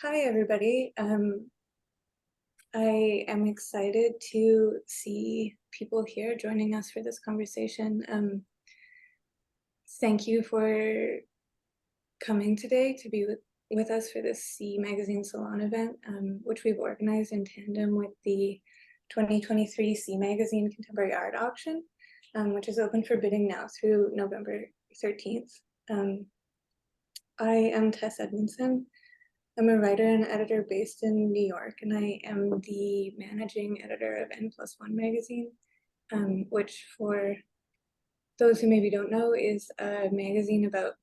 Hi, everybody. I am excited to see people here joining us for this conversation. Thank you for coming today to be with us for this C Magazine Salon event, which we've organized in tandem with the 2023 C Magazine Contemporary Art Auction, which is open for bidding now through November 13th. I am Tess Edmonson. I'm a writer and editor based in New York, and I am the managing editor of N+1 magazine, which, for those who maybe don't know, is a magazine about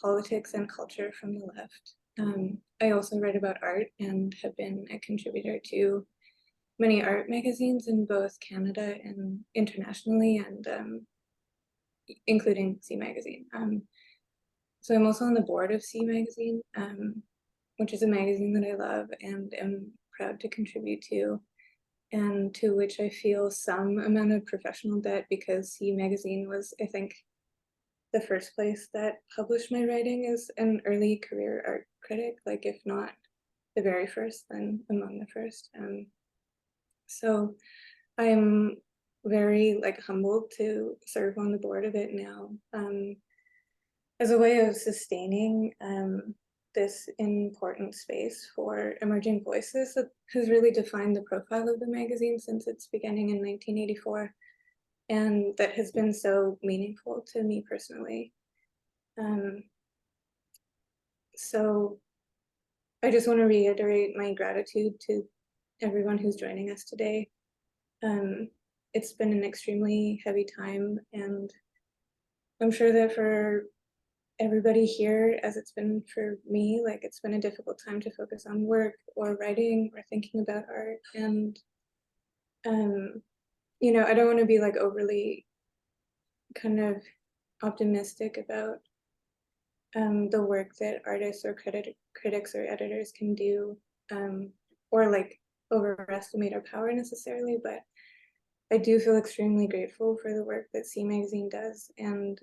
politics and culture from the left. I also write about art and have been a contributor to many art magazines in both Canada and internationally, and including C Magazine. So I'm also on the board of C Magazine, which is a magazine that I love and am proud to contribute to, and to which I feel some amount of professional debt because C Magazine was, I think, the first place that published my writing as an early career art critic, like if not the very first, then among the first. So I'm very humbled to serve on the board of it now, as a way of sustaining this important space for emerging voices that has really defined the profile of the magazine since its beginning in 1984, and that has been so meaningful to me personally. So I just want to reiterate my gratitude to everyone who's joining us today. It's been an extremely heavy time, and I'm sure that for everybody here, as it's been for me, it's been a difficult time to focus on work or writing or thinking about art. And I don't want to be overly kind of optimistic about the work that artists or critics or editors can do, or overestimate our power necessarily, but I do feel extremely grateful for the work that C Magazine does, and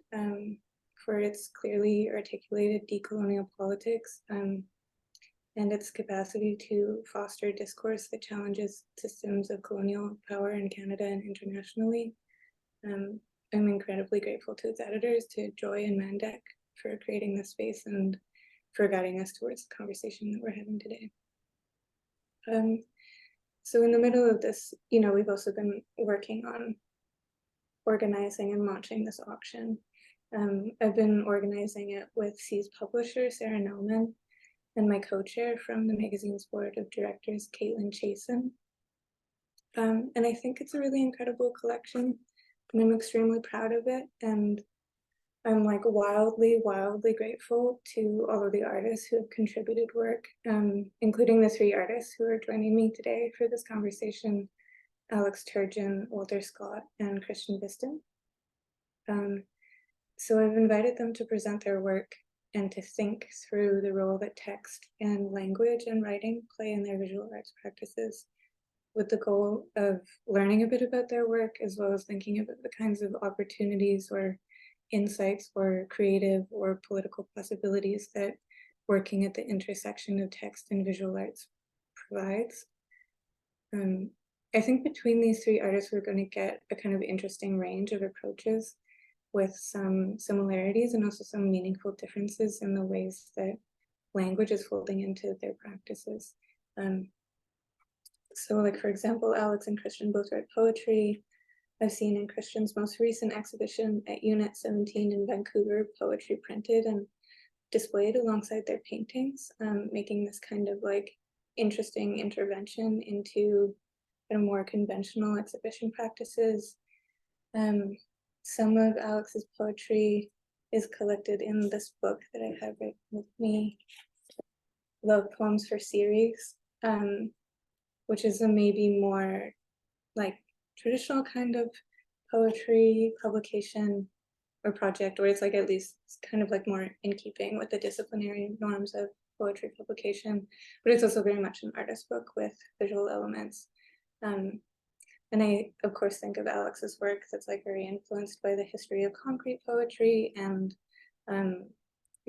for its clearly articulated decolonial politics, and its capacity to foster discourse that challenges systems of colonial power in Canada and internationally. I'm incredibly grateful to its editors, to Joy and Mandek, for creating this space and for guiding us towards the conversation that we're having today. So in the middle of this, we've also been working on organizing and launching this auction. I've been organizing it with C's publisher, Sarah Nelman, and my co-chair from the magazine's board of directors, Caitlin Chasen. And I think it's a really incredible collection, and I'm extremely proud of it. And I'm wildly grateful to all of the artists who have contributed work, including the three artists who are joining me today for this conversation: Alex Turgeon, Walter Scott, and Christian Vistan. So I've invited them to present their work and to think through the role that text and language and writing play in their visual arts practices, with the goal of learning a bit about their work, as well as thinking about the kinds of opportunities or insights or creative or political possibilities that working at the intersection of text and visual arts provides. I think between these three artists, we're going to get a kind of interesting range of approaches with some similarities and also some meaningful differences in the ways that language is folding into their practices. So for example, Alex and Christian both write poetry. I've seen in Christian's most recent exhibition at Unit 17 in Vancouver, poetry printed and displayed alongside their paintings, making this kind of interesting intervention into more conventional exhibition practices. Some of Alex's poetry is collected in this book that I have right with me, Love Poems for Series, which is a maybe more traditional kind of poetry publication or project, or it's at least kind of more in keeping with the disciplinary norms of poetry publication, but it's also very much an artist book with visual elements. And I, of course, think of Alex's work that's very influenced by the history of concrete poetry and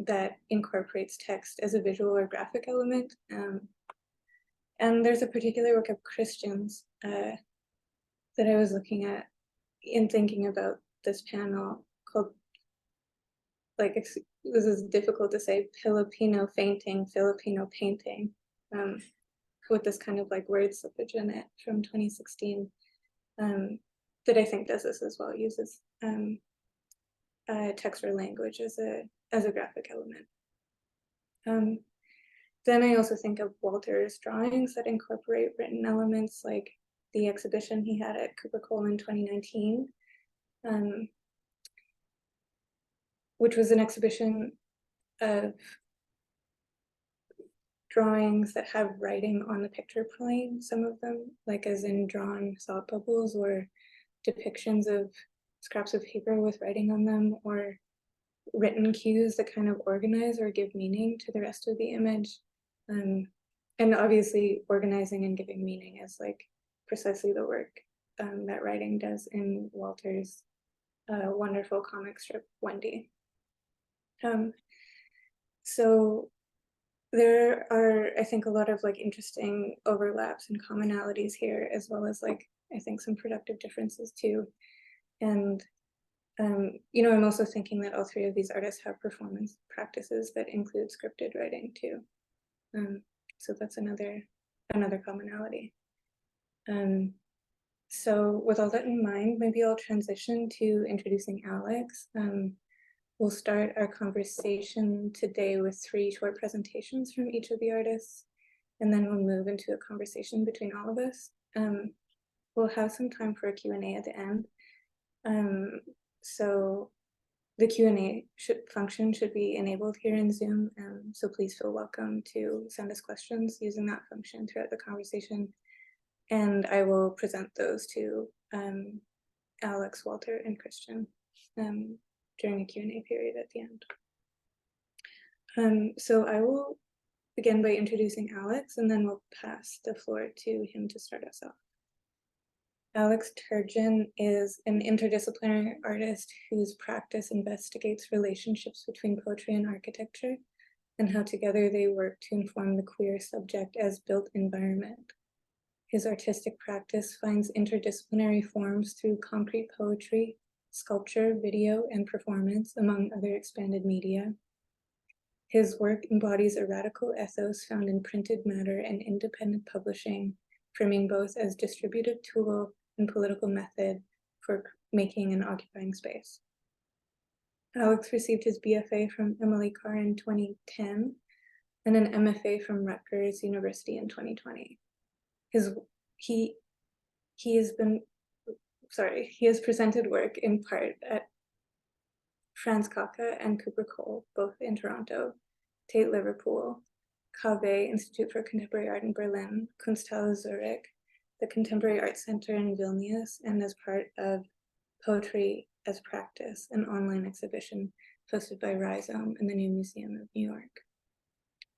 that incorporates text as a visual or graphic element. And there's a particular work of Christian's that I was looking at in thinking about this panel called, like, this is difficult to say, Filipino fainting, Filipino painting, with this kind of like word slippage in it from 2016, that I think does this as well, uses text or language as a graphic element. Then I also think of Walter's drawings that incorporate written elements, like the exhibition he had at Cooper Cole in 2019, which was an exhibition of drawings that have writing on the picture plane, some of them, like as in drawn thought bubbles or depictions of scraps of paper with writing on them, or written cues that kind of organize or give meaning to the rest of the image. And obviously organizing and giving meaning is like precisely the work that writing does in Walter's wonderful comic strip, Wendy. So there are, I think, a lot of like interesting overlaps and commonalities here, as well as like, I think, some productive differences too. And you know, I'm also thinking that all three of these artists have performance practices that include scripted writing too. So that's another commonality. So with all that in mind, maybe I'll transition to introducing Alex. We'll start our conversation today with 3 short presentations from each of the artists, and then we'll move into a conversation between all of us. We'll have some time for a Q&A at the end. So the Q&A function should be enabled here in Zoom, so please feel welcome to send us questions using that function throughout the conversation. And I will present those to Alex, Walter, and Christian during a Q&A period at the end. So I will begin by introducing Alex, and then we'll pass the floor to him to start us off. Alex Turgeon is an interdisciplinary artist whose practice investigates relationships between poetry and architecture, and how together they work to inform the queer subject as built environment. His artistic practice finds interdisciplinary forms through concrete poetry, sculpture, video, and performance, among other expanded media. His work embodies a radical ethos found in printed matter and independent publishing, framing both as distributive tool and political method for making and occupying space. Alex received his BFA from Emily Carr in 2010 and an MFA from Rutgers University in 2020. He has presented work in part at Franz Kafka and Cooper Cole, both in Toronto, Tate Liverpool, KV Institute for Contemporary Art in Berlin, Kunsthalle Zurich, the Contemporary Art Center in Vilnius, and as part of Poetry as Practice, an online exhibition hosted by Rhizome and the New Museum of New York.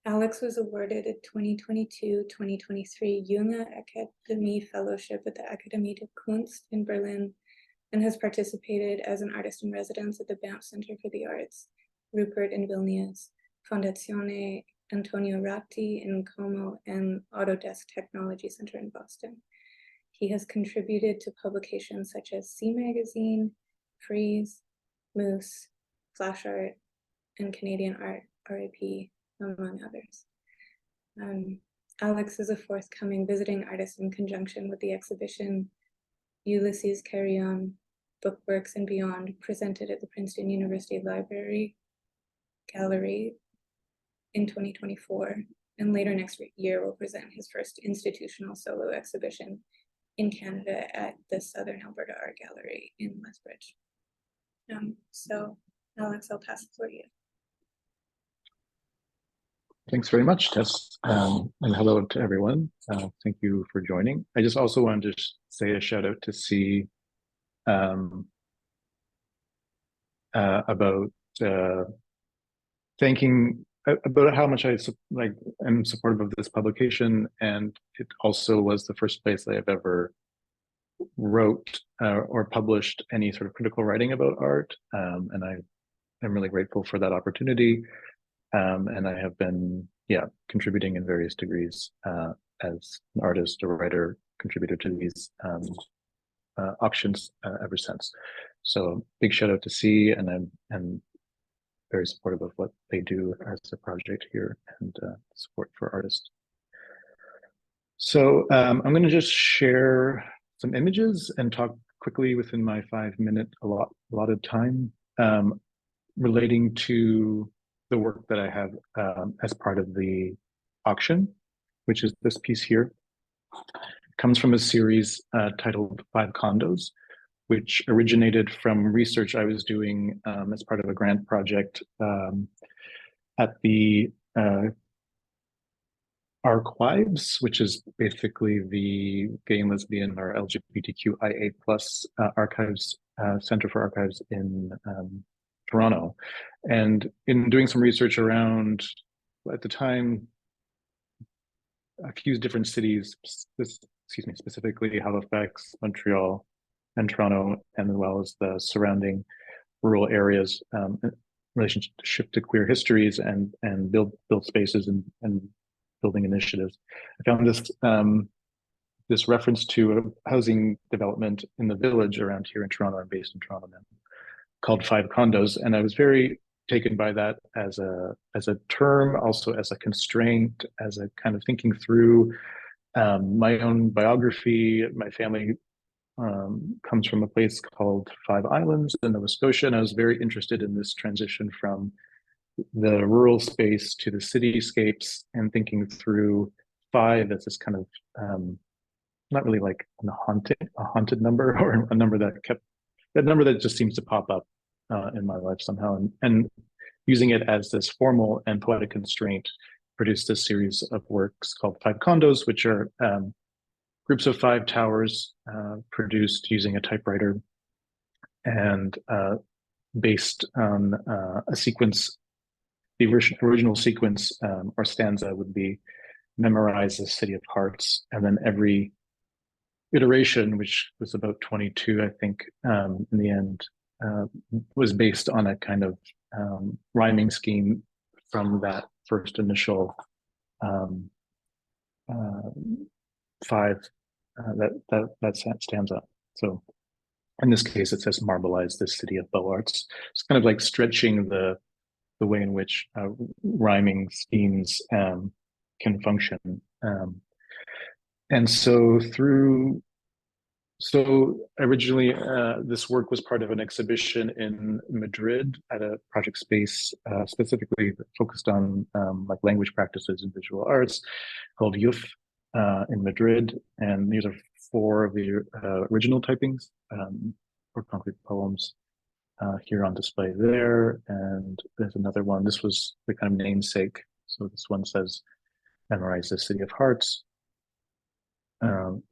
Alex was awarded a 2022-2023 Junge Akademie Fellowship at the Akademie der Kunst in Berlin, and has participated as an artist in residence at the Banff Center for the Arts, Rupert in Vilnius, Fondazione Antonio Ratti in Como, and Autodesk Technology Center in Boston. He has contributed to publications such as C Magazine, Freeze, Moose, Flash Art, and Canadian Art, RIP, among others. Alex is a forthcoming visiting artist in conjunction with the exhibition Ulysses Carrion, Bookworks and Beyond, presented at the Princeton University Library Gallery in 2024, and later next year will present his first institutional solo exhibition in Canada at the Southern Alberta Art Gallery in Lethbridge. So Alex, I'll pass the floor to you. Thanks very much, Tess, and hello to everyone. Thank you for joining. I just also wanted to say a shout out to C about thanking about how much I am supportive of this publication, and it also was the first place I have ever wrote or published any sort of critical writing about art, and I'm really grateful for that opportunity. and I have been, contributing in various degrees as an artist, a writer, contributor to these auctions ever since. So big shout out to C, and I'm very supportive of what they do as a project here and support for artists. So I'm going to just share some images and talk quickly within my 5-minute allotted time relating to the work that I have as part of the auction, which is this piece here. It comes from a series titled 5 Condos, which originated from research I was doing as part of a grant project at the Archives, which is basically the gay and lesbian or LGBTQIA plus archives, Center for Archives in Toronto. And in doing some research around, at the time, a few different cities, specifically Halifax, Montreal, and Toronto, and as well as the surrounding rural areas, in relationship to queer histories and build spaces and building initiatives. I found this reference to a housing development in the village around here in Toronto. I'm based in Toronto now, called 5 Condos, and I was very taken by that as a term, also as a constraint, as a kind of thinking through my own biography. My family comes from a place called 5 Islands in Nova Scotia, and I was very interested in this transition from the rural space to the cityscapes, and thinking through 5 as this kind of not really like a haunted number, or a number that just seems to pop up in my life somehow, and using it as this formal and poetic constraint produced this series of works called 5 Condos, which are groups of 5 towers produced using a typewriter and based on a sequence. The original sequence or stanza would be memorize the city of hearts, and then every iteration, which was about 22, I think, in the end, was based on a kind of rhyming scheme from that first initial 5 that stanza. So in this case, it says marbleize the city of beaux arts. It's kind of like stretching the way in which rhyming schemes can function. And so originally this work was part of an exhibition in Madrid at a project space specifically focused on like language practices and visual arts, called Youth in Madrid. And these are 4 of the original typings for concrete poems here on display there. And there's another one. This was the kind of namesake. So this one says, memorize the city of hearts.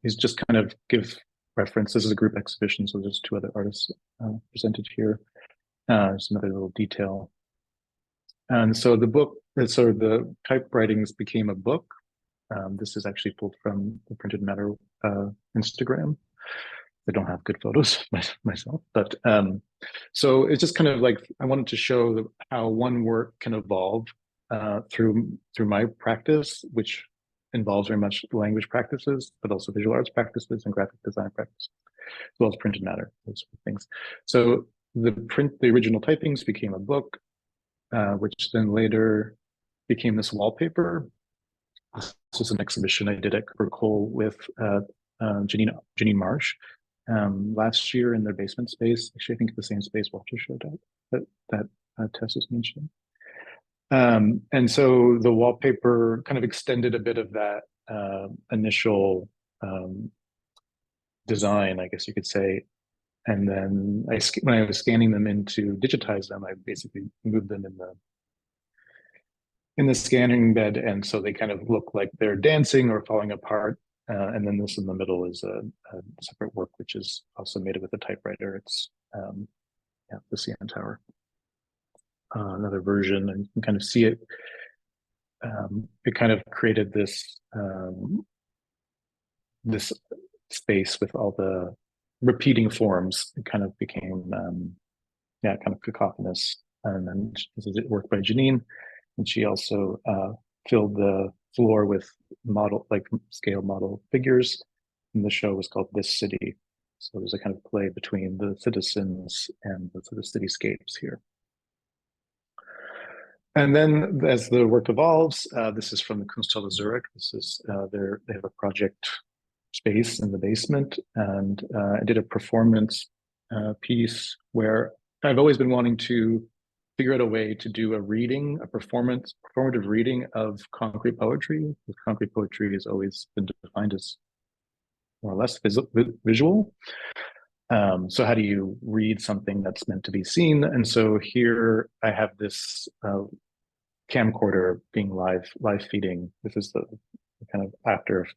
These just kind of give reference. This is a group exhibition, so there's 2 other artists presented here. There's another little detail. And so the typewritings became a book. This is actually pulled from the Printed Matter Instagram. I don't have good photos myself, but so it's just kind of like, I wanted to show how one work can evolve through my practice, which involves very much language practices, but also visual arts practices and graphic design practices, as well as printed matter, those sort of things. So the original typings became a book, which then later became this wallpaper. This was an exhibition I did at Cole with Janine Marsh last year in their basement space. Actually, I think the same space Walter showed up that Tess was mentioning. And so the wallpaper kind of extended a bit of that initial design, I guess you could say. And then when I was scanning them in to digitize them, I basically moved them in the scanning bed, and so they kind of look like they're dancing or falling apart. And then this in the middle is a separate work, which is also made with a typewriter. It's the CN Tower. Another version, and you can kind of see it. It kind of created this this space with all the repeating forms. It kind of became kind of cacophonous. And then this is it work by Janine. And she also filled the floor with scale model figures. And the show was called This City. So there's a kind of play between the citizens and the sort of cityscapes here. And then as the work evolves, this is from the Kunsthalle Zurich. This is they have a project space in the basement, and I did a performance piece where I've always been wanting to figure out a way to do a reading, a performative reading of concrete poetry. Concrete poetry has always been defined as more or less visual. So how do you read something that's meant to be seen? And so here I have this camcorder being live feeding. This is the kind of after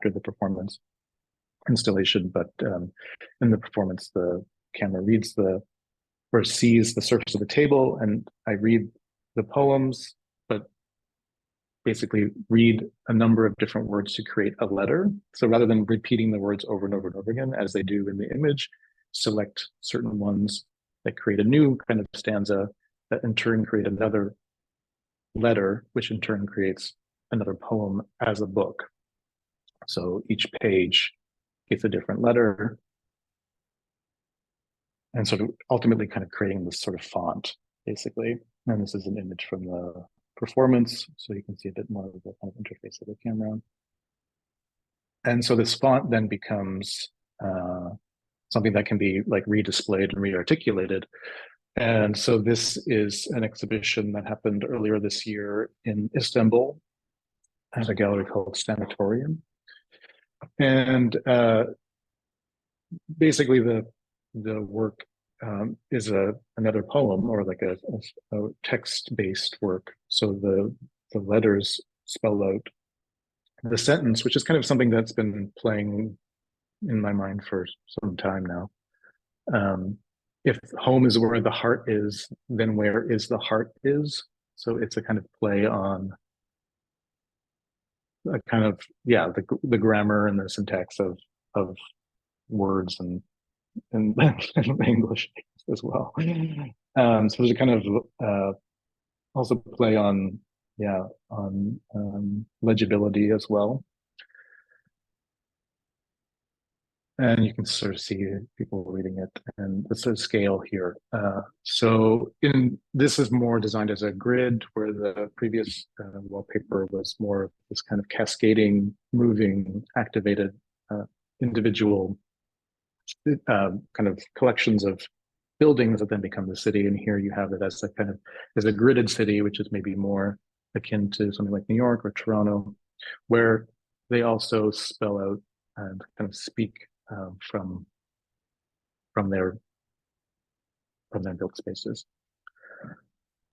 the performance installation, but in the performance, the camera reads or sees the surface of the table, and I read the poems, but basically read a number of different words to create a letter. So rather than repeating the words over and over and over again, as they do in the image, select certain ones that create a new kind of stanza that in turn create another letter, which in turn creates another poem as a book. So each page gets a different letter, and sort of ultimately kind of creating this sort of font, basically. And this is an image from the performance, so you can see a bit more of the kind of interface of the camera. And so this font then becomes something that can be like redisplayed and rearticulated. And so this is an exhibition that happened earlier this year in Istanbul at a gallery called Sanatorium. And basically the work is another poem, or like a text-based work. So the letters spell out the sentence, which is kind of something that's been playing in my mind for some time now. If home is where the heart is, then where is the heart is? So it's a kind of play on a kind of, yeah, the grammar and the syntax of words and English as well. So there's a kind of also play on, yeah, on legibility as well. And you can sort of see people reading it, and the sort of scale here. So this is more designed as a grid, where the previous wallpaper was more of this kind of cascading, moving, activated individual kind of collections of buildings that then become the city. And here you have it as a kind of as a gridded city, which is maybe more akin to something like New York or Toronto, where they also spell out and kind of speak from their built spaces.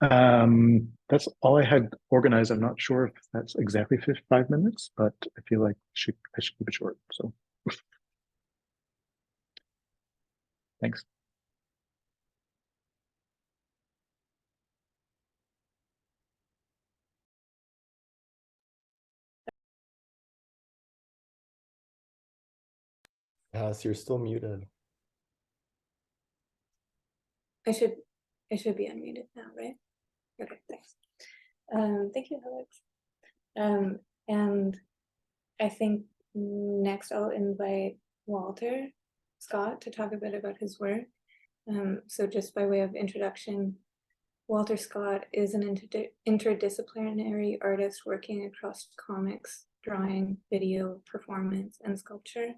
That's all I had organized. I'm not sure if that's exactly 5 minutes, but I feel like I should keep it short. So thanks. So you're still muted. I should be unmuted now, right? Okay, thanks. Thank you, Alex. And I think next I'll invite Walter Scott to talk a bit about his work. So just by way of introduction, Walter Scott is an interdisciplinary artist working across comics, drawing, video, performance, and sculpture.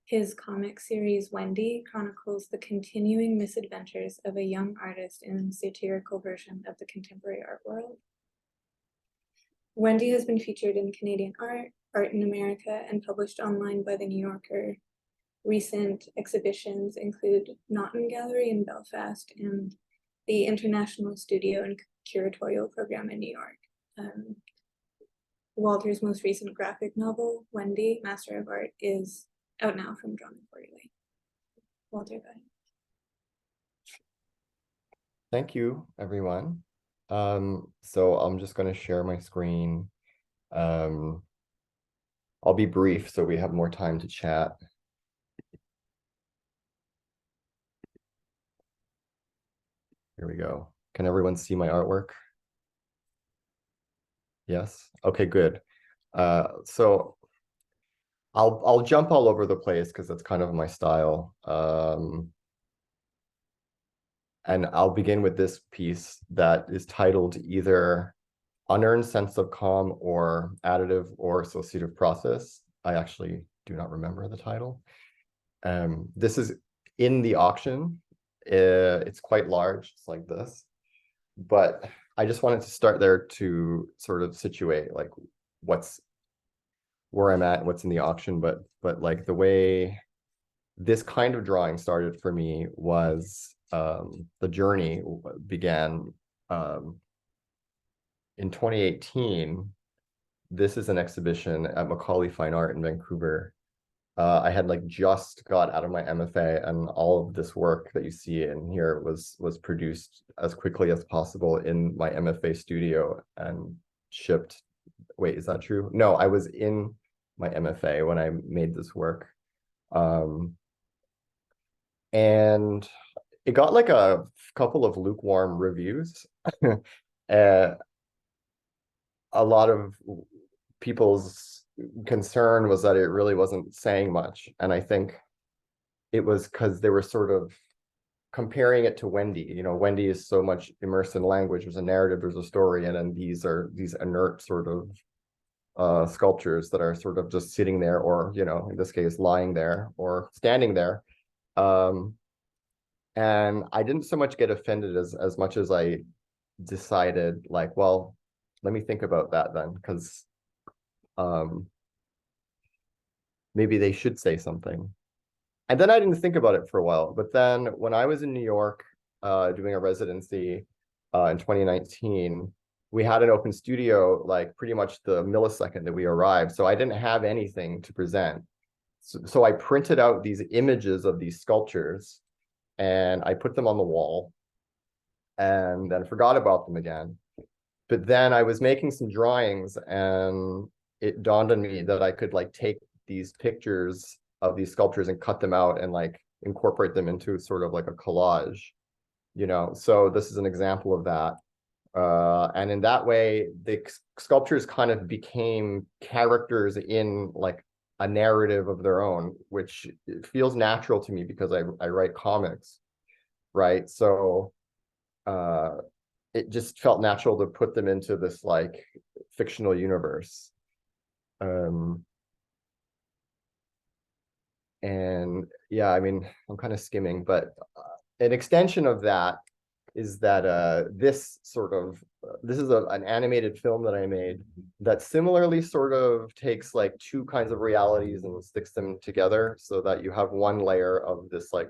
His comic series, Wendy, chronicles the continuing misadventures of a young artist in a satirical version of the contemporary art world. Wendy has been featured in Canadian art, Art in America, and published online by The New Yorker. Recent exhibitions include Naughton Gallery in Belfast and the International Studio and Curatorial Program in New York. Walter's most recent graphic novel, Wendy, Master of Art, is out now from Drawn Accordingly. Walter, go ahead. Thank you, everyone. So I'm just going to share my screen. I'll be brief so we have more time to chat. Here we go. Can everyone see my artwork? Yes. Okay, good. So I'll jump all over the place because that's kind of my style. And I'll begin with this piece that is titled either Unearned Sense of Calm or Additive or Associative Process. I actually do not remember the title. This is in the auction. It's quite large. It's like this. But I just wanted to start there to sort of situate like where I'm at, what's in the auction, but like the way this kind of drawing started for me was the journey began in 2018. This is an exhibition at Macaulay Fine Art in Vancouver. I had like just got out of my MFA, and all of this work that you see in here was produced as quickly as possible in my MFA studio and shipped. Wait, is that true? No, I was in my MFA when I made this work. And it got like a couple of lukewarm reviews. A lot of people's concern was that it really wasn't saying much. And I think it was because they were sort of comparing it to Wendy. You know, Wendy is so much immersed in language. There's a narrative, there's a story, and then these are these inert sort of sculptures that are sort of just sitting there, or, you know, in this case, lying there or standing there. And I didn't so much get offended as much as I decided, like, well, let me think about that then, because maybe they should say something. And then I didn't think about it for a while. But then when I was in New York doing a residency in 2019, we had an open studio like pretty much the millisecond that we arrived. So I didn't have anything to present. So I printed out these images of these sculptures and I put them on the wall and then forgot about them again. But then I was making some drawings and it dawned on me that I could like take these pictures of these sculptures and cut them out and like incorporate them into sort of like a collage, you know. So this is an example of that. And in that way, the sculptures kind of became characters in like a narrative of their own, which feels natural to me because I write comics, right? So it just felt natural to put them into this like fictional universe. And yeah, I mean, I'm kind of skimming, but an extension of that is that this is an animated film that I made that similarly sort of takes like two kinds of realities and sticks them together so that you have one layer of this like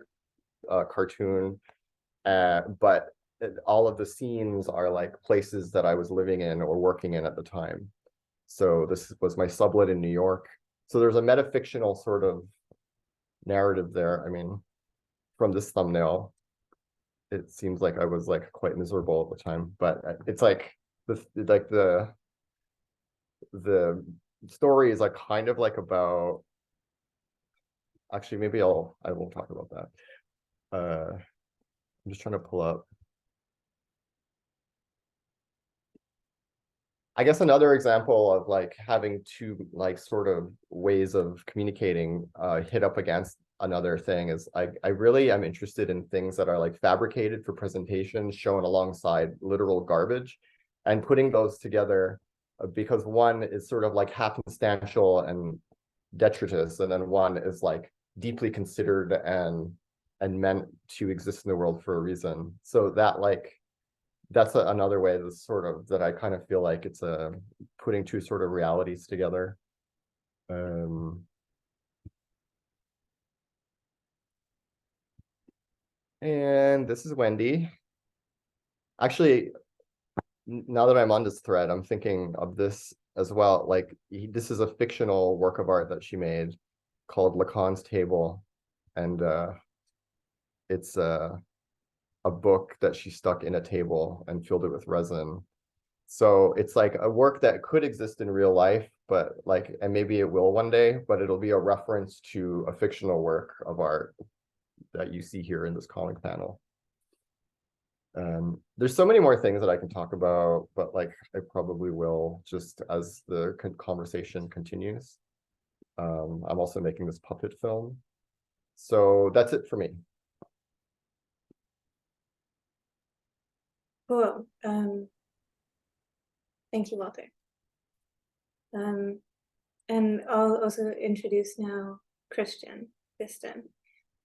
cartoon, but all of the scenes are like places that I was living in or working in at the time. So this was my sublet in New York. So there's a metafictional sort of narrative there. I mean, from this thumbnail, it seems like I was like quite miserable at the time, but it's like the story is like kind of like about, actually maybe I won't talk about that. I'm just trying to pull up. I guess another example of like having two like sort of ways of communicating hit up against another thing is I really am interested in things that are like fabricated for presentation, shown alongside literal garbage, and putting those together because one is sort of like happenstantial and detritus, and then one is like deeply considered and meant to exist in the world for a reason. So that like that's another way that's sort of that I kind of feel like it's a putting two sort of realities together. And this is Wendy. Actually, now that I'm on this thread, I'm thinking of this as well. Like this is a fictional work of art that she made called Lacan's Table, and it's a book that she stuck in a table and filled it with resin. So it's like a work that could exist in real life, but like, and maybe it will one day, but it'll be a reference to a fictional work of art that you see here in this comic panel. There's so many more things that I can talk about, but like I probably will just as the conversation continues. I'm also making this puppet film. So that's it for me. Cool. Thank you, Walter. And I'll also introduce now Christian Vistan,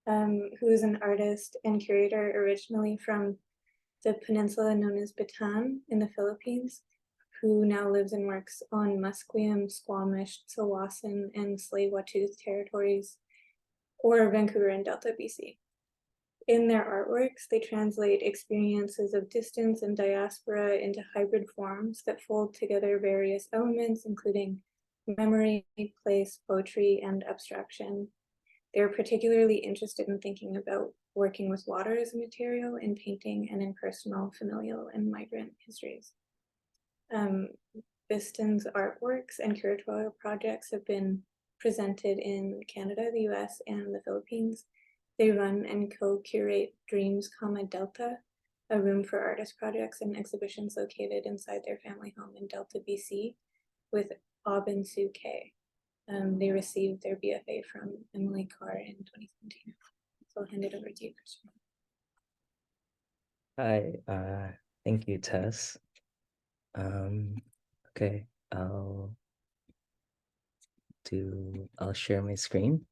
who is an artist and curator originally from the peninsula known as Bataan in the Philippines, who now lives and works on Musqueam, Squamish, Tsawwassen, and Tsleil-Waututh territories, or Vancouver and Delta, BC. In their artworks, they translate experiences of distance and diaspora into hybrid forms that fold together various elements, including memory, place, poetry, and abstraction. They're particularly interested in thinking about working with water as a material in painting and in personal, familial, and migrant histories. Vistan's artworks and curatorial projects have been presented in Canada, the US, and the Philippines. They run and co-curate Dreams, Delta, a room for artist projects and exhibitions located inside their family home in Delta, BC, with Bob and Sue Kay. They received their BFA from Emily Carr in 2017. So I'll hand it over to you, Christian. Hi, thank you, Tess. Okay, I'll share my screen.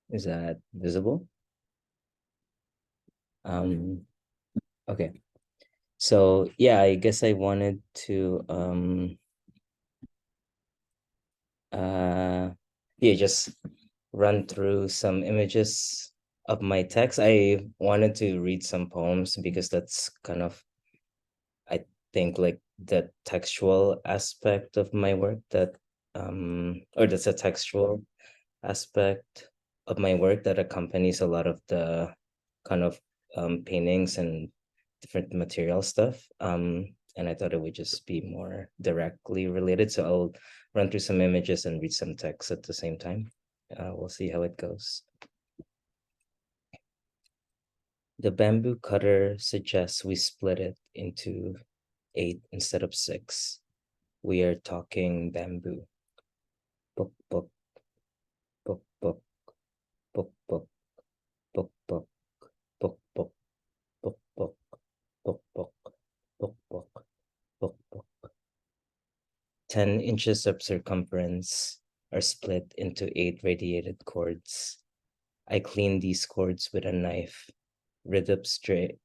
Is that visible? Okay. So yeah, I guess I wanted to just run through some images of my text. I wanted to read some poems because that's kind of, I think, like the textual aspect of my work that or that's a textual aspect of my work that accompanies a lot of the kind of paintings and different material stuff. And I thought it would just be more directly related. So I'll run through some images and read some text at the same time. We'll see how it goes. The bamboo cutter suggests we split it into 8 instead of 6. We are talking bamboo. Book, book, book, book, book, book, book, book, book, book, book, book, book, book, book, book, book, book. 10 inches of circumference are split into 8 radiated cords. I clean these cords with a knife, rid of stray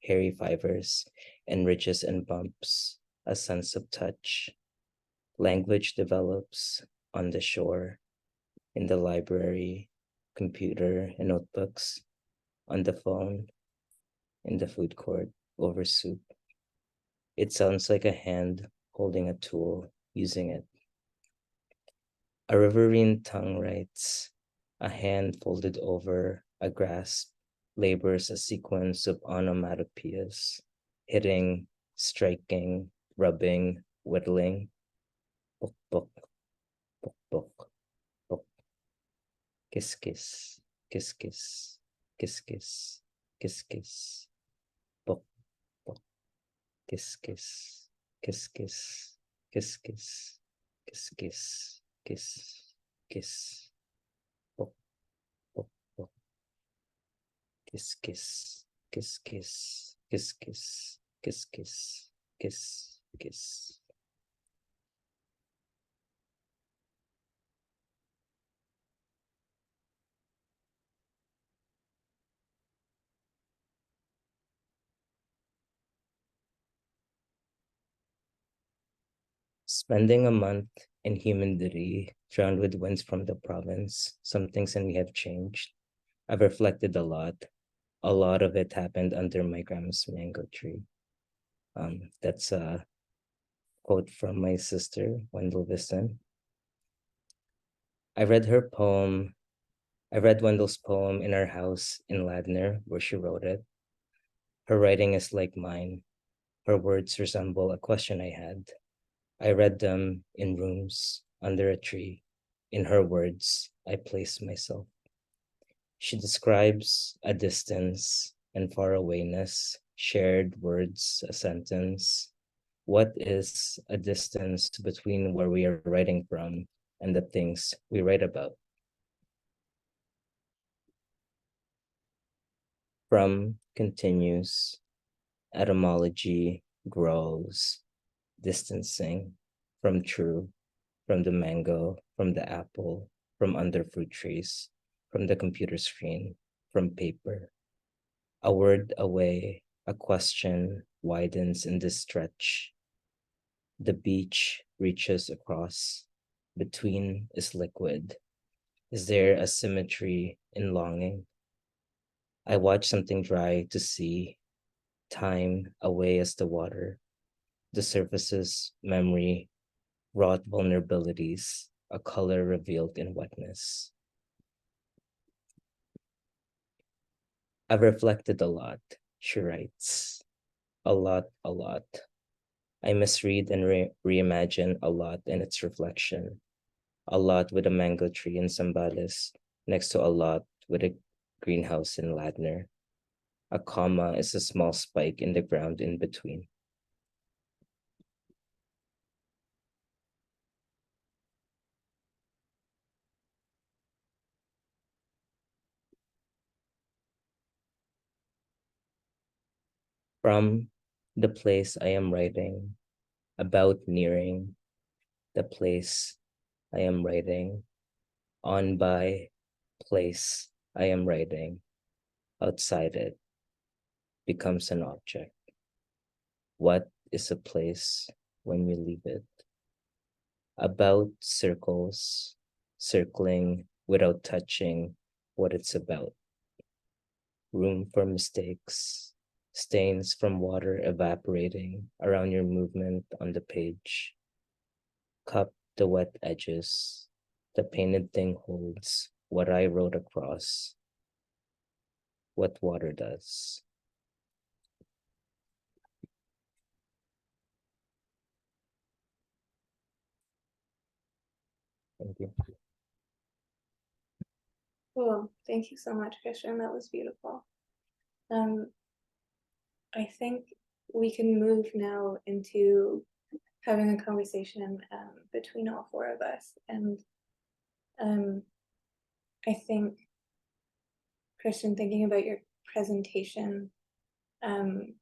hairy fibers and ridges and bumps, a sense of touch. Language develops on the shore, in the library, computer and notebooks, on the phone, in the food court, over soup. It sounds like a hand holding a tool, using it. A riverine tongue writes, a hand folded over, a grasp labors a sequence of onomatopoeias, hitting, striking, rubbing, whittling. Book, book, book, book, book. Kiss, kiss, kiss, kiss, kiss, kiss, kiss, kiss. Book, book. Kiss, kiss, kiss, kiss, kiss, kiss, kiss, kiss, kiss, kiss. Book, book, book. Kiss, kiss, kiss, kiss, kiss, kiss, kiss, kiss, kiss, kiss. Spending a month in humidity, drowned with winds from the province, some things in me have changed. I've reflected a lot. A lot of it happened under my grandma's mango tree. That's a quote from my sister, Wendell Vistan. I read Wendell's poem in our house in Ladner, where she wrote it. Her writing is like mine. Her words resemble a question I had. I read them in rooms under a tree. In her words, I place myself. She describes a distance and farawayness, shared words, a sentence. What is a distance between where we are writing from and the things we write about? From continues, etymology grows, distancing from true, from the mango, from the apple, from under fruit trees, from the computer screen, from paper. A word away, a question widens in this stretch. The beach reaches across. Between is liquid. Is there a symmetry in longing? I watch something dry to see. Time away as the water. The surfaces, memory, wrought vulnerabilities, a color revealed in wetness. I've reflected a lot, she writes. A lot, a lot. I misread and reimagine a lot in its reflection. A lot with a mango tree in Zambales, next to a lot with a greenhouse in Ladner. A comma is a small spike in the ground in between. From the place I am writing, about nearing the place I am writing, on by place I am writing, outside it becomes an object. What is a place when you leave it? About circles, circling without touching what it's about. Room for mistakes, stains from water evaporating around your movement on the page. Cup the wet edges. The painted thing holds what I wrote across, what water does. Thank you. Cool. Thank you so much, Christian. That was beautiful. I think we can move now into having a conversation between all four of us. And I think, Christian, thinking about your presentation, I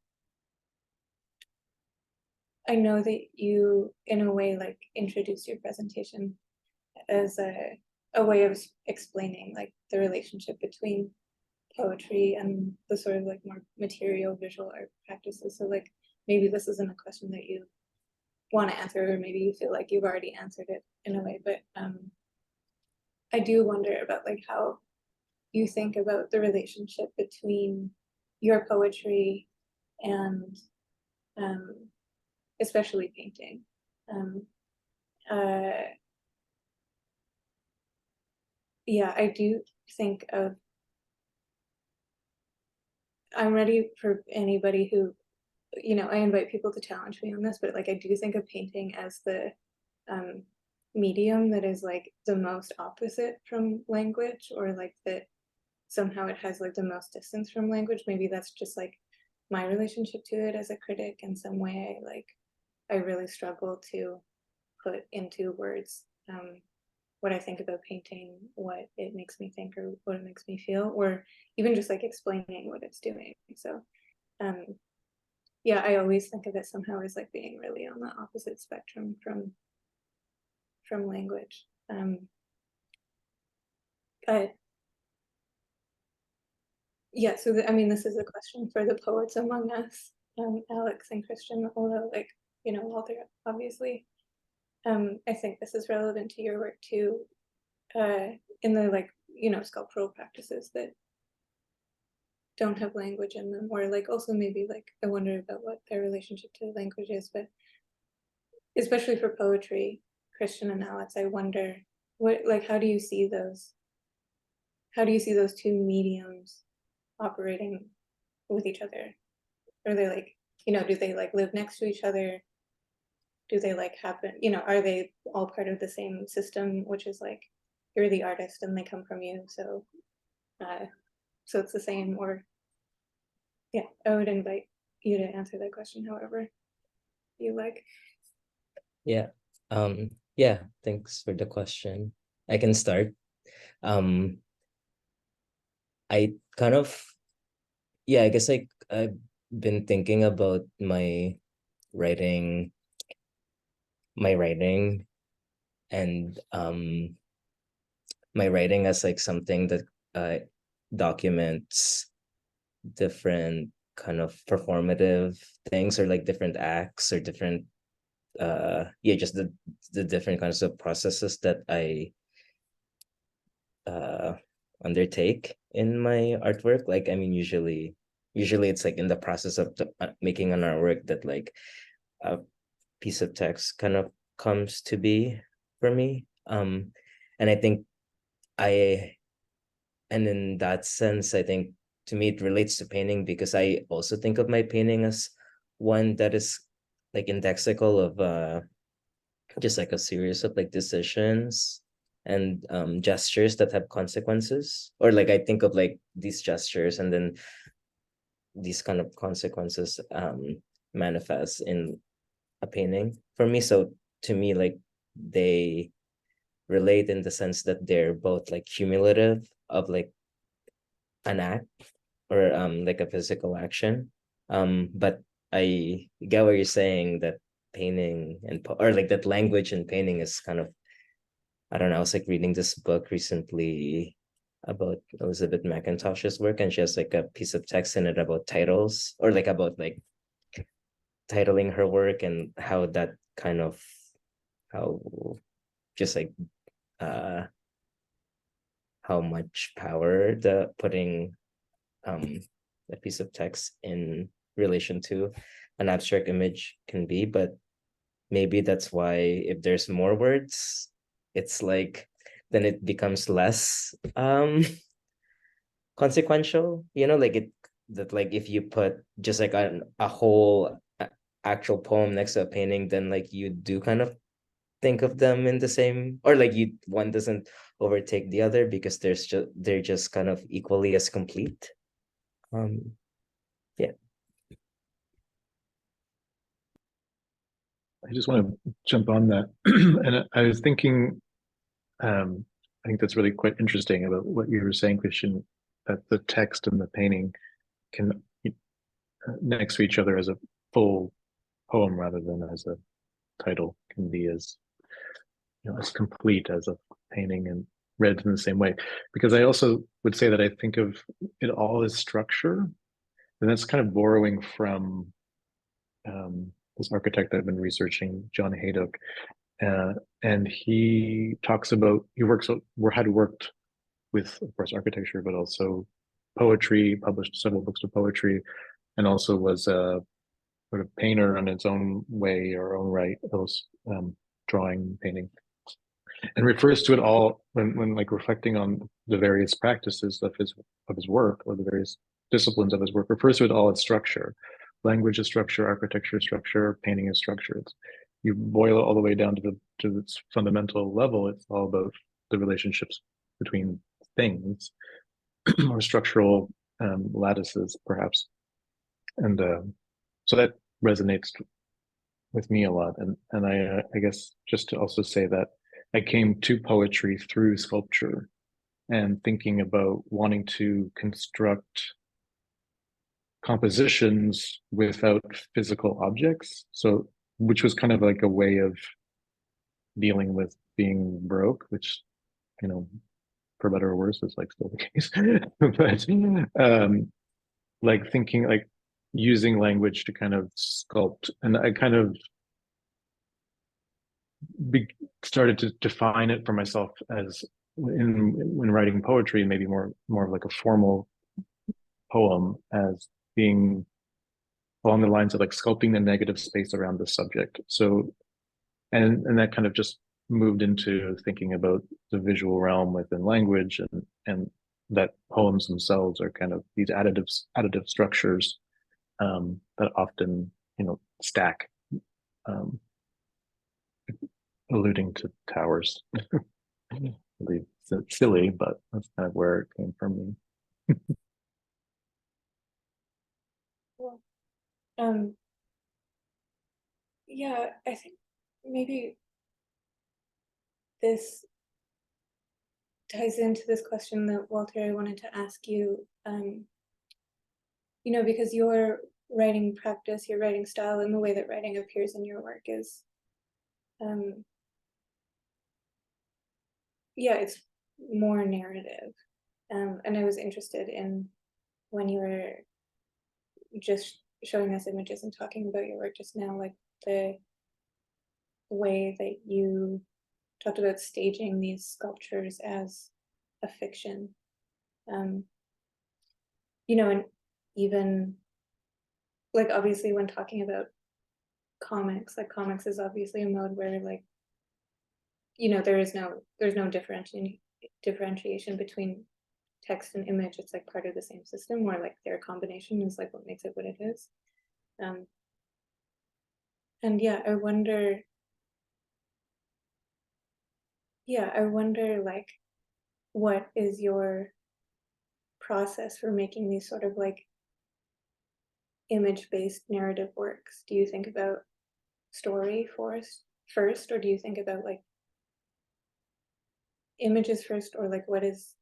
know that you, in a way, like introduced your presentation as a way of explaining like the relationship between poetry and the sort of like more material visual art practices. So like maybe this isn't a question that you want to answer, or maybe you feel like you've already answered it in a way, but I do wonder about like how you think about the relationship between your poetry and especially painting. Yeah, I do think of, I'm ready for anybody who, you know, I invite people to challenge me on this, but like I do think of painting as the medium that is like the most opposite from language, or like that somehow it has like the most distance from language. Maybe that's just like my relationship to it as a critic. In some way, like I really struggle to put into words what I think about painting, what it makes me think, or what it makes me feel, or even just like explaining what it's doing. So yeah, I always think of it somehow as like being really on the opposite spectrum from language. But yeah, so I mean, this is a question for the poets among us, Alex and Christian, although like, you know, Walter, obviously. I think this is relevant to your work too, in the like, you know, sculptural practices that don't have language in them, or like also maybe like I wonder about what their relationship to language is, but especially for poetry, Christian and Alex, I wonder what, like, how do you see those two mediums operating with each other? Are they like, you know, do they like live next to each other? do they like happen, you know, are they all part of the same system, which is like you're the artist and they come from you, so it's the same? Or yeah, I would invite you to answer that question however you like. Yeah. Yeah, thanks for the question. I can start. I kind of, yeah, I guess like I've been thinking about writing my writing and my writing as like something that documents different kind of performative things, or like different acts, or different yeah, just the different kinds of processes that I undertake in my artwork. Like, I mean, usually it's like in the process of making an artwork that like a piece of text kind of comes to be for me. And I think and in that sense, I think to me it relates to painting, because I also think of my painting as one that is like indexical of just like a series of like decisions and gestures that have consequences, or like I think of like these gestures and then these kind of consequences manifest in a painting for me. So to me, like, they relate in the sense that they're both like cumulative of like an act, or like a physical action. But I get what you're saying, that painting or like that language and painting is kind of, I don't know, I was like reading this book recently about Elizabeth McIntosh's work, and she has like a piece of text in it about titles, or like about like titling her work, and how that kind of, how just like uh how much power the putting a piece of text in relation to an abstract image can be. But maybe that's why if there's more words, it's like then it becomes less consequential, you know, like it, that like if you put just like a whole actual poem next to a painting, then like you do kind of think of them in the same, or like you, one doesn't overtake the other, because they're just kind of equally as complete. Yeah. I just want to jump on that. And I was thinking, I think that's really quite interesting about what you were saying, Christian, that the text and the painting can next to each other as a full poem rather than as a title, can be as, you know, as complete as a painting and read in the same way. Because I also would say that I think of it all as structure, and that's kind of borrowing from this architect I've been researching, John Haydock, and he talks about, he had worked with, of course, architecture, but also poetry, published several books of poetry, and also was a sort of painter in its own way or own right, those drawing, painting, and refers to it all when like reflecting on the various practices of his work, or the various disciplines of his work, refers to it all as structure. Language is structure, architecture is structure, painting is structure. It's, you boil it all the way down to its fundamental level, it's all about the relationships between things, or structural lattices, perhaps. And so that resonates with me a lot. And I guess just to also say that I came to poetry through sculpture, and thinking about wanting to construct compositions without physical objects. So, which was kind of like a way of dealing with being broke, which, you know, for better or worse, is like still the case. But like thinking, like using language to kind of sculpt, and I kind of started to define it for myself as, when writing poetry, maybe more of like a formal poem, as being along the lines of like sculpting the negative space around the subject. So, and that kind of just moved into thinking about the visual realm within language, and that poems themselves are kind of these additive structures that often, you know, stack. alluding to towers. Really silly, but that's kind of where it came from me. Well, yeah, I think maybe this ties into this question that Walter, I wanted to ask you, you know, because your writing practice, your writing style, and the way that writing appears in your work is, yeah, it's more narrative. And I was interested in when you were just showing us images and talking about your work just now, like the way that you talked about staging these sculptures as a fiction. You know, and even like obviously when talking about comics, like comics is obviously a mode where like, you know, there's no differentiation between text and image. It's like part of the same system, or like their combination is like what makes it what it is. And yeah, I wonder like what is your process for making these sort of like image-based narrative works? Do you think about story first, or do you think about like images first, or like what is,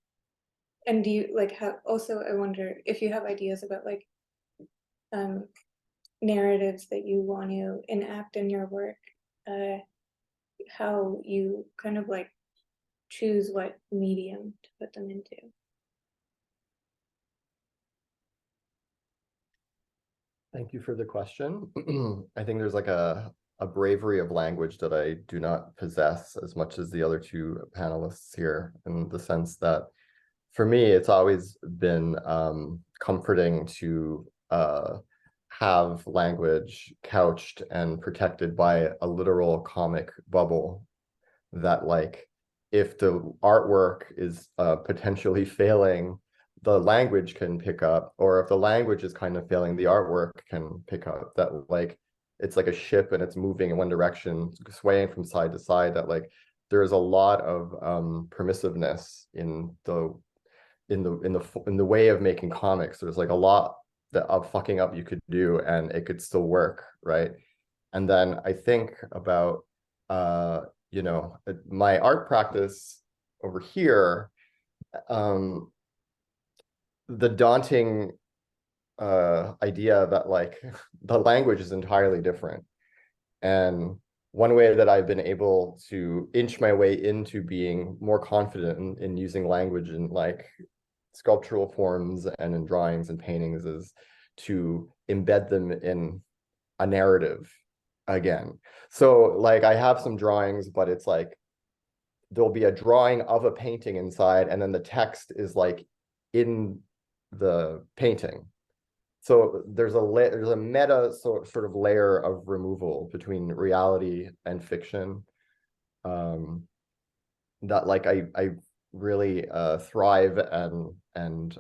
and do you like how, also I wonder if you have ideas about like narratives that you want to enact in your work, how you kind of like choose what medium to put them into. Thank you for the question. I think there's like a bravery of language that I do not possess as much as the other two panelists here, in the sense that for me, it's always been comforting to have language couched and protected by a literal comic bubble that, like, if the artwork is potentially failing, the language can pick up, or if the language is kind of failing, the artwork can pick up. That, like, it's like a ship and it's moving in one direction, swaying from side to side, that like there's a lot of permissiveness in the way of making comics. There's like a lot of fucking up you could do and it could still work, right? And then I think about you know, my art practice over here, the daunting idea that like the language is entirely different. And one way that I've been able to inch my way into being more confident in using language in like sculptural forms and in drawings and paintings is to embed them in a narrative again. So like I have some drawings, but it's like there'll be a drawing of a painting inside, and then the text is like in the painting. So there's a meta sort of layer of removal between reality and fiction, that like I really thrive and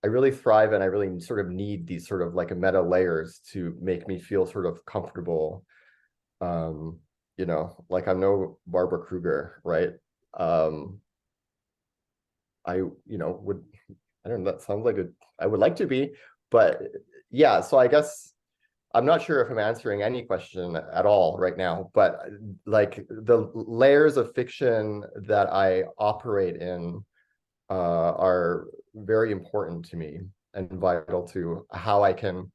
I really thrive, and I really sort of need these sort of like meta layers to make me feel sort of comfortable. You know, like I'm no Barbara Kruger, right? I, you know, would, I don't know, that sounds like I would like to be, but yeah, so I guess I'm not sure if I'm answering any question at all right now, but like the layers of fiction that I operate in are very important to me and vital to how I can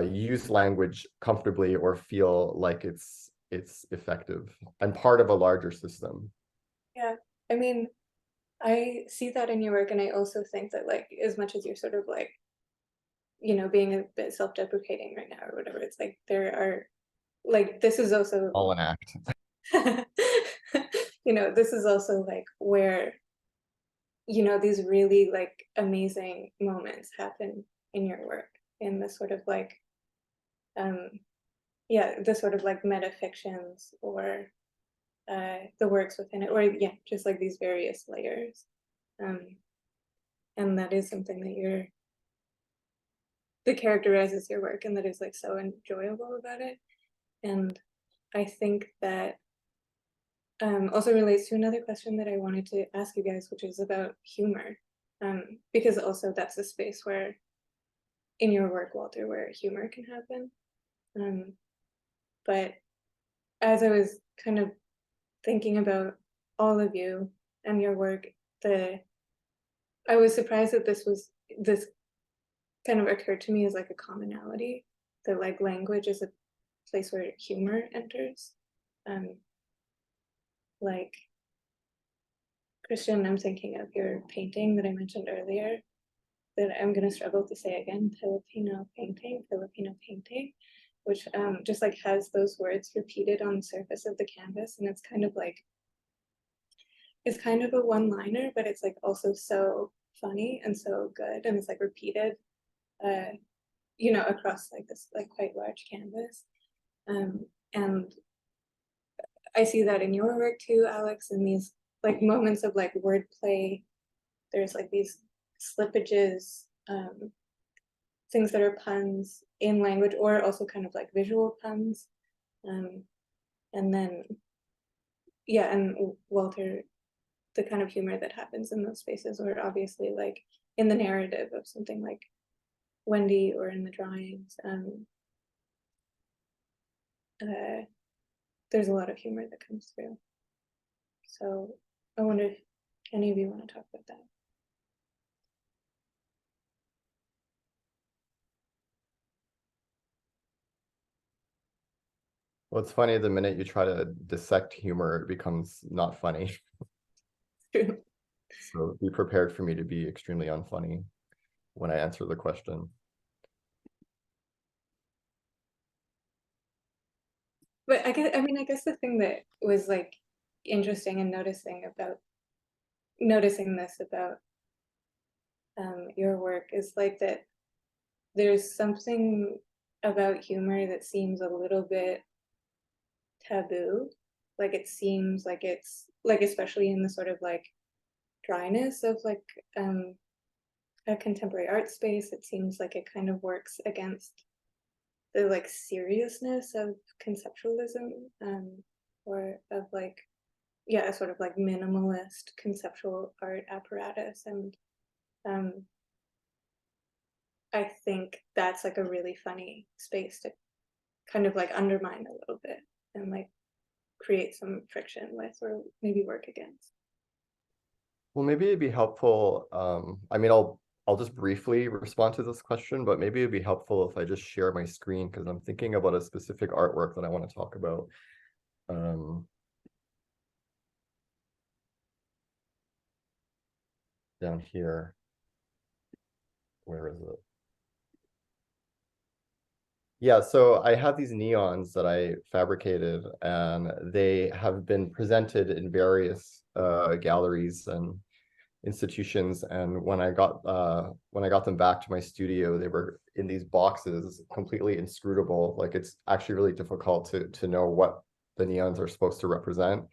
use language comfortably or feel like it's effective and part of a larger system. Yeah, I mean, I see that in your work, and I also think that like as much as you're sort of like, you know, being a bit self-deprecating right now or whatever, it's like there are like, this is also All an act. you know, this is also like where, you know, these really like amazing moments happen in your work, in the sort of like yeah, the sort of like meta fictions, or the works within it, or yeah, just like these various layers. And that is something that characterizes your work, and that is like so enjoyable about it. And I think that also relates to another question that I wanted to ask you guys, which is about humor, because also that's a space where, in your work, Walter, where humor can happen. But as I was kind of thinking about all of you and your work, I was surprised that this kind of occurred to me as like a commonality, that like language is a place where humor enters. Like, Christian, I'm thinking of your painting that I mentioned earlier, that I'm gonna struggle to say again, Filipino painting, which just like has those words repeated on the surface of the canvas, and it's kind of a one-liner, but it's like also so funny and so good, and it's like repeated, across like this like quite large canvas. And I see that in your work too, Alex, in these like moments of like wordplay. There's like these slippages, things that are puns in language, or also kind of like visual puns. And then, yeah, and Walter, the kind of humor that happens in those spaces, or obviously like in the narrative of something like Wendy, or in the drawings, there's a lot of humor that comes through. So I wonder if any of you want to talk about that. Well, it's funny, the minute you try to dissect humor, it becomes not funny. True. So be prepared for me to be extremely unfunny when I answer the question. But I guess the thing that was like interesting and noticing this about your work is like that there's something about humor that seems a little bit taboo. Like it seems like it's like, especially in the sort of like dryness of like a contemporary art space, it seems like it kind of works against the like seriousness of conceptualism, or of like, yeah, a sort of like minimalist conceptual art apparatus. And I think that's like a really funny space to kind of like undermine a little bit and like create some friction with, or maybe work against. Well, maybe it'd be helpful. I mean, I'll just briefly respond to this question, but maybe it'd be helpful if I just share my screen, because I'm thinking about a specific artwork that I want to talk about. Down here. Where is it? Yeah, so I have these neons that I fabricated, and they have been presented in various galleries and institutions. And when I got them back to my studio, they were in these boxes, completely inscrutable. Like, it's actually really difficult to know what the neons are supposed to represent,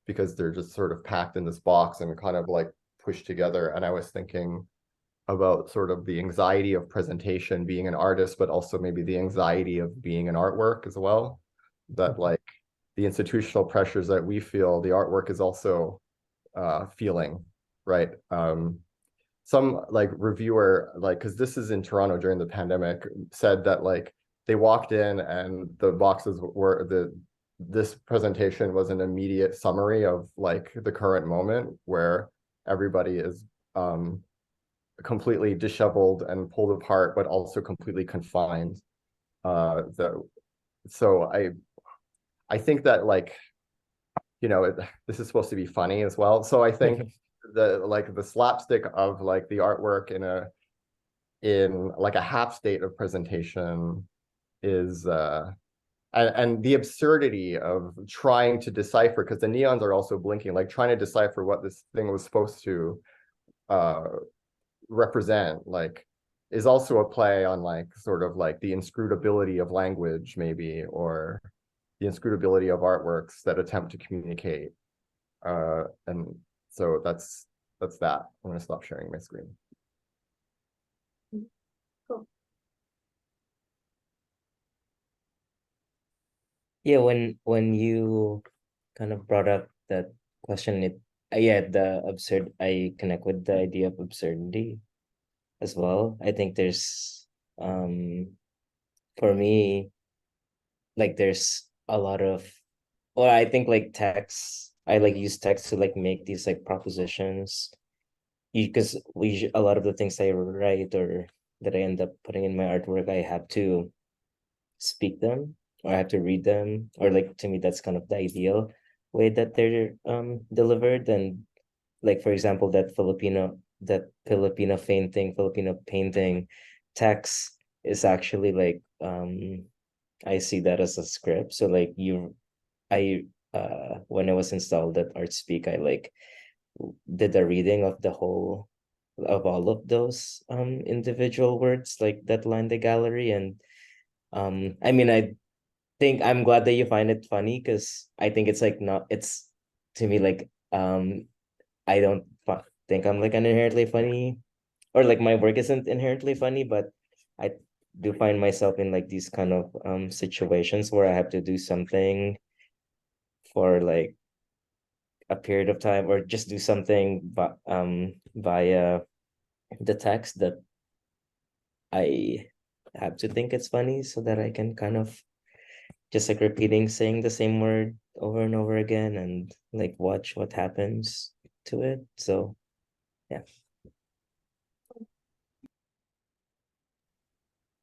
because they're just sort of packed in this box and kind of like pushed together. And I was thinking about sort of the anxiety of presentation, being an artist, but also maybe the anxiety of being an artwork as well. That like the institutional pressures that we feel, the artwork is also feeling, right? Some like reviewer, like, because this is in Toronto during the pandemic, said that like they walked in and the boxes were this presentation was an immediate summary of like the current moment, where everybody is completely disheveled and pulled apart, but also completely confined. So I think that, like, this is supposed to be funny as well. So I think the slapstick of like the artwork in like a half state of presentation is and the absurdity of trying to decipher, because the neons are also blinking, like trying to decipher what this thing was supposed to represent, like, is also a play on like sort of like the inscrutability of language, maybe, or the inscrutability of artworks that attempt to communicate. And so that's that. I'm going to stop sharing my screen. Cool. Yeah, when you kind of brought up that question, yeah, the absurd, I connect with the idea of absurdity as well. I think there's for me, like there's a lot of, well, I think like text, I like use text to like make these like propositions. Because a lot of the things I write or that I end up putting in my artwork, I have to speak them or I have to read them, or like to me that's kind of the ideal way that they're delivered. And like for example that Filipino painting text is actually like I see that as a script. So like I when I was installed at ArtSpeak, I like did a reading of the whole of all of those individual words like that line the gallery. And I mean, I think I'm glad that you find it funny, because I think it's like not, it's to me like I don't think I'm like an inherently funny, or like my work isn't inherently funny, but I do find myself in like these kind of situations where I have to do something for like a period of time, or just do something but via the text that I have to think it's funny, so that I can kind of just like repeating saying the same word over and over again and like watch what happens to it. So yeah.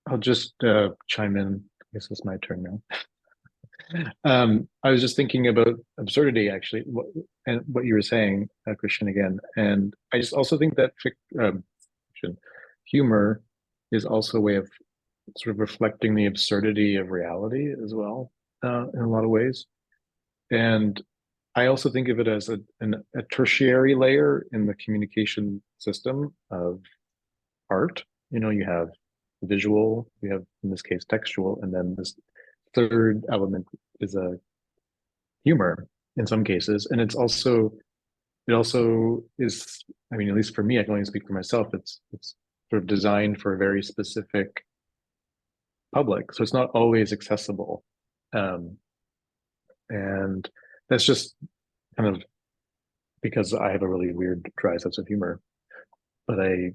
I'll just chime in. I guess it's my turn now. I was just thinking about absurdity, actually, and what you were saying, Christian, again. And I just also think that fiction, humor is also a way of sort of reflecting the absurdity of reality as well, in a lot of ways. And I also think of it as a tertiary layer in the communication system of art. You know, you have visual, you have, in this case, textual, and then this third element is a humor in some cases. And it also is, I mean, at least for me, I can only speak for myself, it's sort of designed for a very specific public. So it's not always accessible. Um, and that's just kind of because I have a really weird, dry sense of humor. But I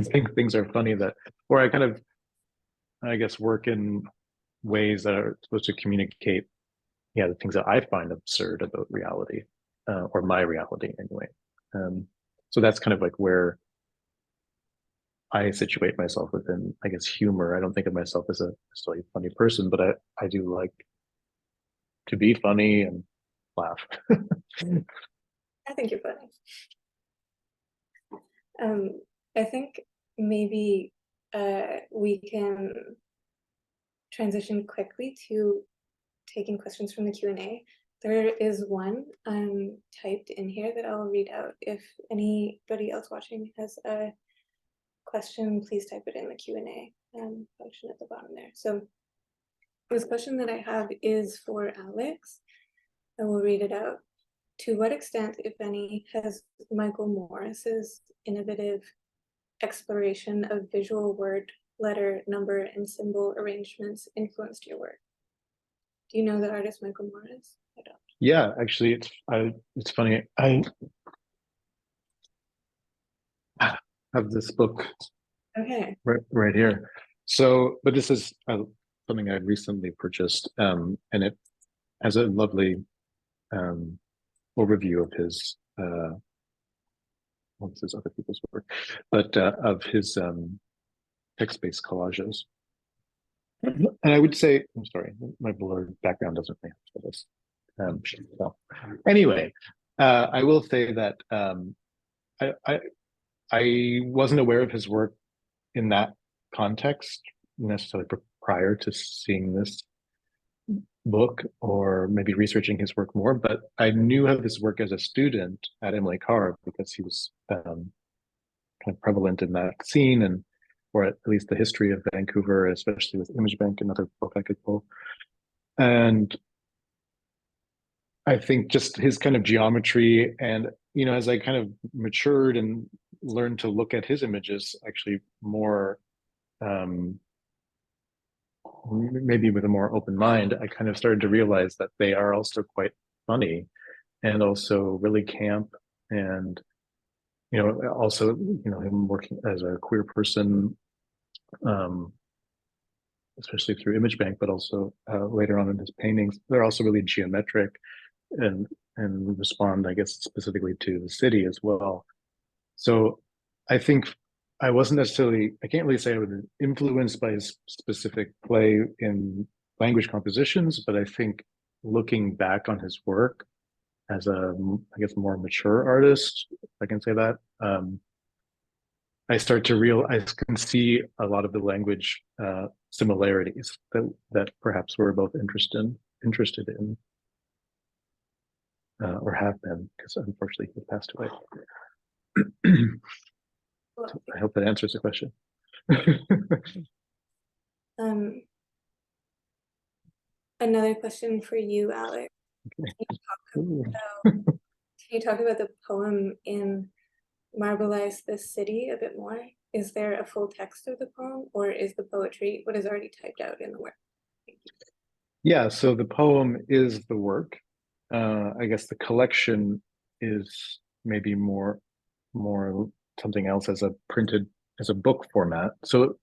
think things are funny that, or I kind of, I guess, work in ways that are supposed to communicate, yeah, the things that I find absurd about reality, or my reality anyway. So that's kind of like where I situate myself within, I guess, humor. I don't think of myself as a necessarily funny person, but I do like to be funny and laugh. I think you're funny. I think maybe we can transition quickly to taking questions from the Q&A. There is one typed in here that I'll read out. If anybody else watching has a question, please type it in the Q&A function at the bottom there. So this question that I have is for Alex. I will read it out. To what extent, if any, has Michael Morris's innovative exploration of visual word, letter, number, and symbol arrangements influenced your work? Do you know the artist Michael Morris? I don't. Yeah, actually, it's funny. I have this book Okay. right here. So, but this is something I recently purchased, and it has a lovely overview of his what's his other people's work, but of his text-based collages. And I would say, I'm sorry, my blurred background doesn't make for this. So anyway, I will say that I wasn't aware of his work in that context necessarily prior to seeing this book or maybe researching his work more, but I knew of his work as a student at Emily Carr because he was kind of prevalent in that scene, and or at least the history of Vancouver, especially with Image Bank, another book I could pull. And I think just his kind of geometry, and you know, as I kind of matured and learned to look at his images actually more maybe with a more open mind, I kind of started to realize that they are also quite funny and also really camp. And, also, him working as a queer person, especially through Image Bank, but also later on in his paintings, they're also really geometric and respond, I guess, specifically to the city as well. So I think I wasn't necessarily, I can't really say I was influenced by his specific play in language compositions, but I think looking back on his work as a, I guess, more mature artist, if I can say that, I can see a lot of the language similarities that perhaps we're both interested in, or have been, because unfortunately he passed away. Well, I hope that answers the question. Another question for you, Alex. Ooh. Can you talk about the poem in Marbleize the City a bit more? Is there a full text of the poem, or is the poetry what is already typed out in the work? Yeah, so the poem is the work. I guess the collection is maybe more something else as a book format. So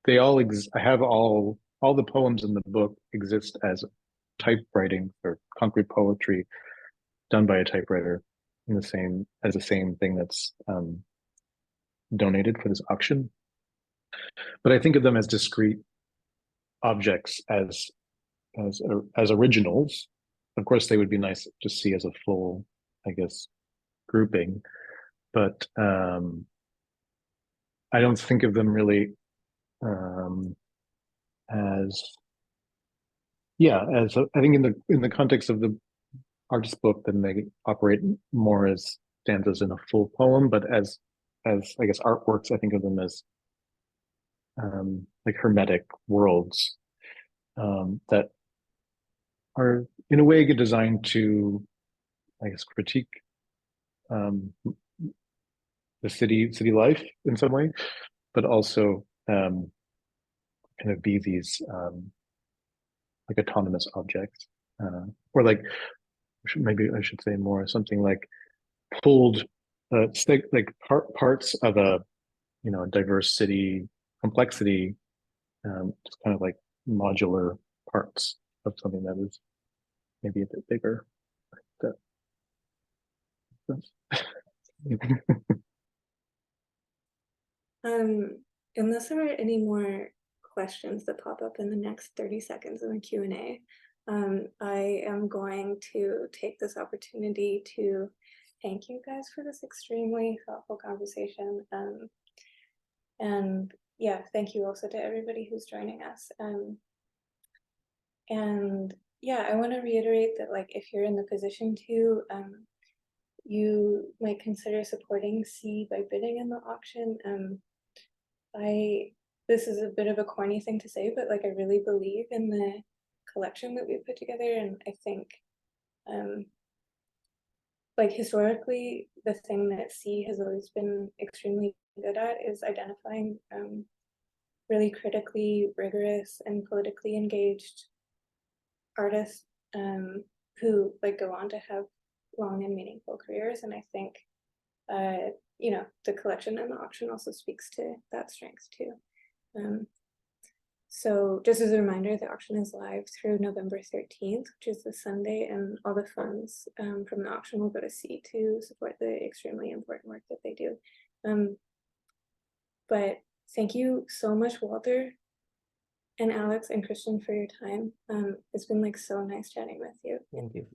they all I have all the poems in the book exist as typewriting or concrete poetry done by a typewriter in the same thing that's donated for this auction. But I think of them as discrete objects as originals. Of course, they would be nice to see as a full, I guess, grouping, but I don't think of them really as I think in the context of the artist book, then they operate more as stanzas in a full poem, but as I guess artworks, I think of them as like hermetic worlds that are in a way designed to, I guess, critique the city life in some way, but also kind of be these like autonomous objects, or like maybe I should say more something like pulled like parts of a diverse city complexity, just kind of like modular parts of something that is maybe a bit bigger. Unless there are any more questions that pop up in the next 30 seconds in the Q&A, I am going to take this opportunity to thank you guys for this extremely thoughtful conversation. And yeah, thank you also to everybody who's joining us. And yeah, I want to reiterate that, like, if you're in the position to, you might consider supporting C by bidding in the auction. This is a bit of a corny thing to say, but like I really believe in the collection that we put together, and I think like historically the thing that C has always been extremely good at is identifying really critically rigorous and politically engaged artists who like go on to have long and meaningful careers. And I think the collection and the auction also speaks to that strength too. So just as a reminder, the auction is live through November 13th, which is the Sunday, and all the funds from the auction will go to C to support the extremely important work that they do. But thank you so much, Walter and Alex and Christian, for your time. It's been like so nice chatting with you. Thank you.